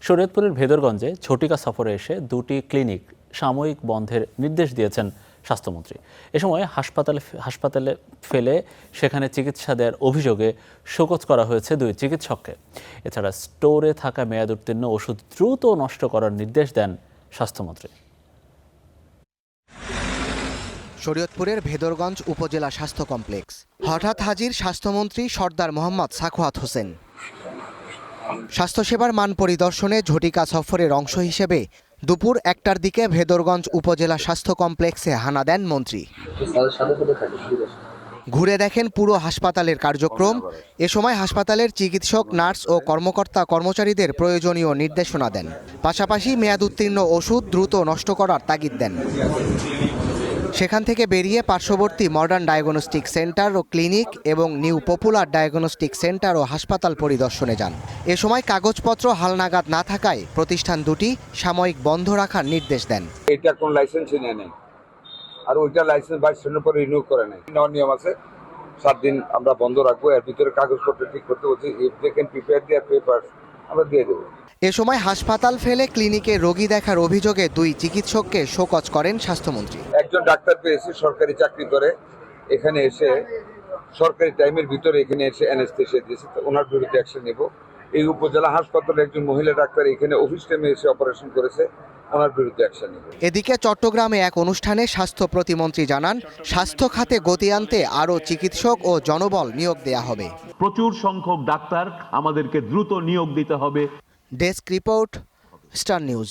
শরীয়তপুরের ভেদরগঞ্জে ঝটিকা সফরে এসে দুটি ক্লিনিক সাময়িক বন্ধের নির্দেশ দিয়েছেন স্বাস্থ্যমন্ত্রী। এ সময় হাসপাতালে ফেলে সেখানে চিকিৎসা দেওয়ার অভিযোগে শোকজ করা হয়েছে দুই চিকিৎসককে। এছাড়া স্টোরে থাকা মেয়াদ উত্তীর্ণ ওষুধ দ্রুত নষ্ট করার নির্দেশ দেন স্বাস্থ্যমন্ত্রী। শরীয়তপুরের ভেদরগঞ্জ উপজেলা স্বাস্থ্য কমপ্লেক্স। হঠাৎ হাজির স্বাস্থ্যমন্ত্রী সর্দার মোহাম্মদ সাখাওয়াত হোসেন। স্বাস্থ্যসেবার মান পরিদর্শনে ঝটিকা সফরের অংশ হিসেবে দুপুর 1টার দিকে ভেদরগঞ্জ উপজেলা স্বাস্থ্য কমপ্লেক্সে হানা দেন মন্ত্রী। ঘুরে দেখেন পুরো হাসপাতালের কার্যক্রম। এ সময় হাসপাতালের চিকিৎসক, নার্স ও কর্মচারীদের প্রয়োজনীয় নির্দেশনা দেন। পাশাপাশি মেয়াদ উত্তীর্ণ ওষুধ দ্রুত নষ্ট করার তাগিদ দেন। সেখান থেকে বেরিয়ে পার্শ্ববর্তী মডার্ন ডায়াগনস্টিক সেন্টার ও ক্লিনিক এবং নিউ পপুলার ডায়াগনস্টিক সেন্টার ও হাসপাতাল পরিদর্শনে যান। এ সময় কাগজপত্র হালনাগাদ না থাকায় প্রতিষ্ঠান দুটি সাময়িক বন্ধ রাখার নির্দেশ দেন। এটা কোন লাইসেন্সই নেই, আর ওইটা লাইসেন্স 22 সনের পরে রিনিউ করে নাই। নিয়ম আছে 7 দিন আমরা বন্ধ রাখবো, এর ভিতরে কাগজপত্র ঠিক করতে বলছি। If they can prepare their papers আমরা দিয়ে দেবো। এ সময় হাসপাতাল ফেলে ক্লিনিকে রোগী দেখার অভিযোগে দুই চিকিৎসককে শোকজ করেন স্বাস্থ্যমন্ত্রী। একজন ডাক্তার পেয়েছে, সরকারি চাকরি করে, এখানে এসে সরকারি টাইমের ভিতরে এখানে এসে অ্যানেস্থেসিয়া দিয়েছে, ওনার বিরুদ্ধে অ্যাকশন নেব। এই উপজেলা হাসপাতালে একজন মহিলা ডাক্তার এখানে অফিস টাইমে এসে অপারেশন করেছে, ওনার বিরুদ্ধে অ্যাকশন নেব। এদিকে চট্টগ্রামে এক অনুষ্ঠানে স্বাস্থ্য প্রতিমন্ত্রী জানান, স্বাস্থ্য খাতে গতি আনতে আরও চিকিৎসক ও জনবল নিয়োগ দেয়া হবে। প্রচুর সংখ্যক ডাক্তার আমাদেরকে দ্রুত নিয়োগ দিতে হবে। Desk report, star news.